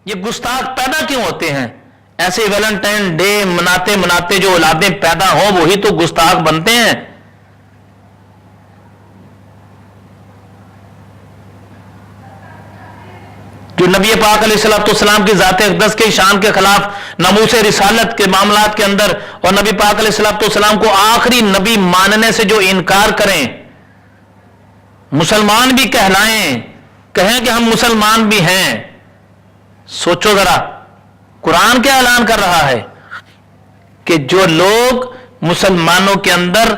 یہ گستاخ پیدا کیوں ہوتے ہیں؟ ایسے ویلنٹائن ڈے مناتے مناتے جو اولادیں پیدا ہوں وہی تو گستاخ بنتے ہیں۔ جو نبی پاک علیہ الصلوۃ والسلام کی ذات اقدس کے شان کے خلاف ناموس رسالت کے معاملات کے اندر اور نبی پاک علیہ الصلوۃ والسلام کو آخری نبی ماننے سے جو انکار کریں، مسلمان بھی کہلائیں، کہیں کہ ہم مسلمان بھی ہیں، سوچو ذرا قرآن کیا اعلان کر رہا ہے کہ جو لوگ مسلمانوں کے اندر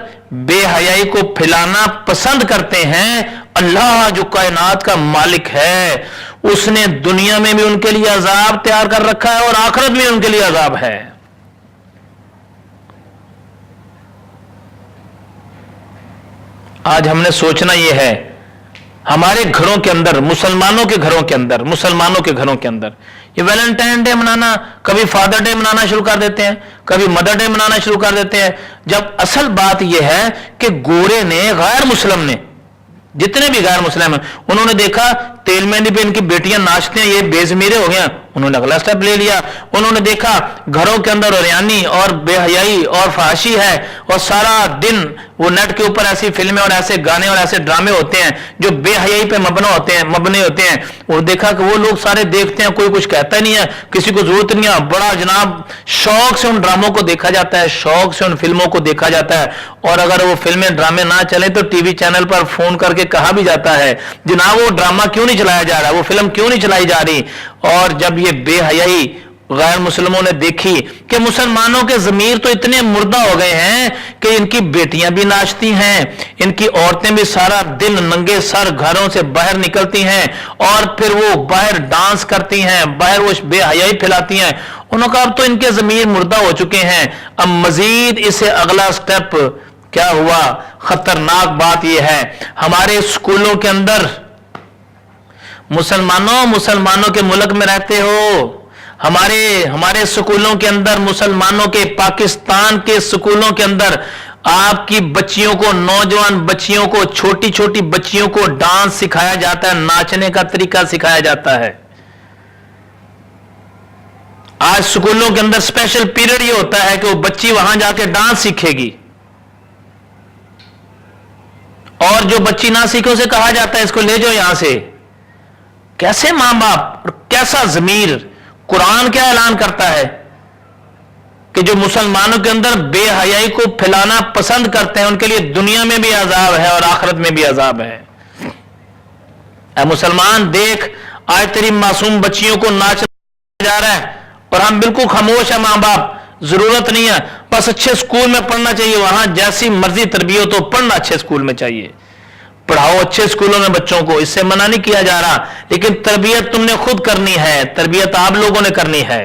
بے حیائی کو پھیلانا پسند کرتے ہیں، اللہ جو کائنات کا مالک ہے اس نے دنیا میں بھی ان کے لیے عذاب تیار کر رکھا ہے اور آخرت میں ان کے لیے عذاب ہے۔ آج ہم نے سوچنا یہ ہے، ہمارے گھروں کے اندر، مسلمانوں کے گھروں کے اندر یہ ویلنٹائن ڈے منانا، کبھی فادر ڈے منانا شروع کر دیتے ہیں، کبھی مدر ڈے منانا شروع کر دیتے ہیں، جب اصل بات یہ ہے کہ گورے نے، غیر مسلم نے، جتنے بھی غیر مسلم ہیں، انہوں نے دیکھا تیل مہندی پہ ان کی بیٹیاں ناچتے ہیں، یہ بے ضمیرے ہو گئے ہیں، انہوں نے اگلا سٹیپ لے لیا۔ انہوں نے دیکھا گھروں کے اندر اوریانی اور بے حیائی اور فحاشی ہے، اور سارا دن وہ نیٹ کے اوپر ایسی فلمیں اور ایسے گانے اور ایسے ڈرامے ہوتے ہیں جو بے حیائی پہ مبنی ہوتے ہیں۔ وہ دیکھا کہ وہ لوگ سارے دیکھتے ہیں، کوئی کچھ کہتا نہیں ہے، کسی کو ضرورت نہیں ہے، بڑا جناب شوق سے ان ڈراموں کو دیکھا جاتا ہے، شوق سے ان فلموں کو دیکھا جاتا ہے، اور اگر وہ فلمیں ڈرامے نہ چلیں تو ٹی وی چینل پر فون کر کے کہا بھی جاتا ہے جناب وہ ڈرامہ کیوں نہیں چلایا جا رہا، وہ فلم کیوں نہیں چلائی جا رہی۔ اور جب یہ بے حیائی غیر مسلموں نے دیکھی کہ مسلمانوں کے ضمیر تو اتنے مردہ ہو گئے ہیں کہ ان کی بیٹیاں بھی ناچتی ہیں، ان کی عورتیں بھی سارا دن ننگے سر گھروں سے باہر نکلتی ہیں اور پھر وہ باہر ڈانس کرتی ہیں، باہر وہ بے حیائی پھیلاتی ہیں، انہوں کا اب تو ان کے ضمیر مردہ ہو چکے ہیں۔ اب مزید اسے اگلا سٹیپ کیا ہوا؟ خطرناک بات یہ ہے، ہمارے اسکولوں کے اندر مسلمانوں کے ملک میں رہتے ہو، ہمارے سکولوں کے اندر، مسلمانوں کے، پاکستان کے سکولوں کے اندر آپ کی بچیوں کو، نوجوان بچیوں کو، چھوٹی چھوٹی بچیوں کو ڈانس سکھایا جاتا ہے، ناچنے کا طریقہ سکھایا جاتا ہے۔ آج سکولوں کے اندر اسپیشل پیریڈ یہ ہوتا ہے کہ وہ بچی وہاں جا کے ڈانس سیکھے گی، اور جو بچی نہ سیکھے اسے کہا جاتا ہے اس کو لے جاؤ یہاں سے۔ کیسے ماں باپ اور کیسا ضمیر! قرآن کیا اعلان کرتا ہے کہ جو مسلمانوں کے اندر بے حیائی کو پھیلانا پسند کرتے ہیں ان کے لیے دنیا میں بھی عذاب ہے اور آخرت میں بھی عذاب ہے۔ اے مسلمان دیکھ، آج تیری معصوم بچیوں کو ناچا جا رہا ہے اور ہم بالکل خاموش ہیں، ماں باپ ضرورت نہیں ہے، بس اچھے اسکول میں پڑھنا چاہیے، وہاں جیسی مرضی تربیت ہو، پڑھنا اچھے اسکول میں چاہیے، پڑھاؤ اچھے اسکولوں میں بچوں کو، اس سے منع نہیں کیا جا رہا، لیکن تربیت تم نے خود کرنی ہے، تربیت آپ لوگوں نے کرنی ہے۔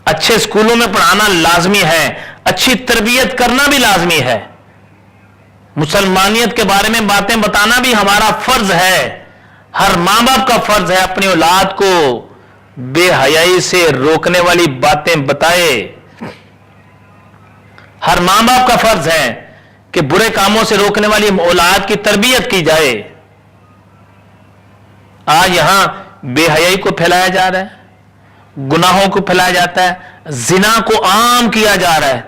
اچھے اسکولوں میں پڑھانا لازمی ہے، اچھی تربیت کرنا بھی لازمی ہے، مسلمانیت کے بارے میں باتیں بتانا بھی ہمارا فرض ہے، ہر ماں باپ کا فرض ہے اپنی اولاد کو بے حیائی سے روکنے والی باتیں بتائے، ہر ماں باپ کا فرض ہے کہ برے کاموں سے روکنے والی اولاد کی تربیت کی جائے۔ آج یہاں بے حیائی کو پھیلایا جا رہا ہے، گناہوں کو پھیلایا جاتا ہے، زنا کو عام کیا جا رہا ہے،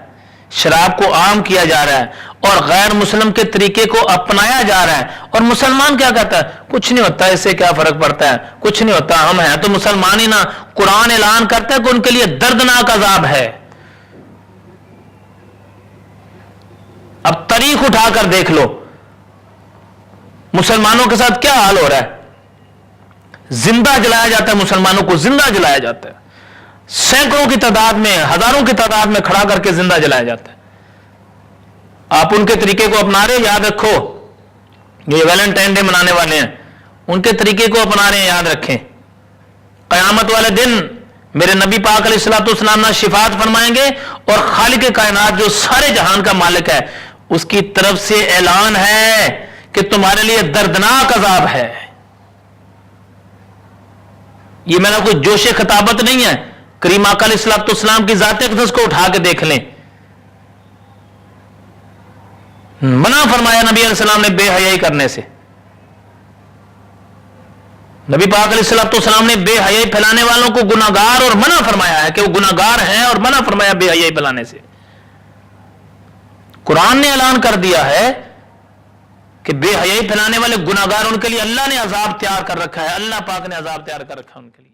شراب کو عام کیا جا رہا ہے، اور غیر مسلم کے طریقے کو اپنایا جا رہا ہے، اور مسلمان کیا کہتا ہے؟ کچھ نہیں ہوتا، اس سے کیا فرق پڑتا ہے، کچھ نہیں ہوتا، ہم ہیں تو مسلمان ہی نا۔ قرآن اعلان کرتا ہے کہ ان کے لیے دردناک عذاب ہے۔ اب تاریخ اٹھا کر دیکھ لو مسلمانوں کے ساتھ کیا حال ہو رہا ہے، زندہ جلایا جاتا ہے، مسلمانوں کو زندہ جلایا جاتا ہے، سینکڑوں کی تعداد میں، ہزاروں کی تعداد میں کھڑا کر کے زندہ جلایا جاتا ہے۔ آپ ان کے طریقے کو اپنا رہے ہیں، یاد رکھو، یہ ویلنٹائن ڈے منانے والے ہیں، ان کے طریقے کو اپنا رہے ہیں، یاد رکھیں، قیامت والے دن میرے نبی پاک علیہ الصلوۃ والسلام نہ شفاعت فرمائیں گے، اور خالق کائنات جو سارے جہان کا مالک ہے اس کی طرف سے اعلان ہے کہ تمہارے لیے دردناک عذاب ہے۔ یہ میرا کوئی جوش خطابت نہیں ہے، کریم آقا علیہ الصلوۃ والسلام کی ذات اقدس کو اٹھا کے دیکھ لیں، منع فرمایا نبی علیہ السلام نے بے حیائی کرنے سے۔ نبی پاک علیہ الصلوۃ والسلام نے بے حیائی پھیلانے والوں کو گناہگار اور منع فرمایا ہے کہ وہ گناہگار ہیں، اور منع فرمایا بے حیائی پھیلانے سے۔ قرآن نے اعلان کر دیا ہے کہ بے حیائی پھیلانے والے گناہگار، ان کے لیے اللہ نے عذاب تیار کر رکھا ہے، اللہ پاک نے عذاب تیار کر رکھا ہے ان کے لیے۔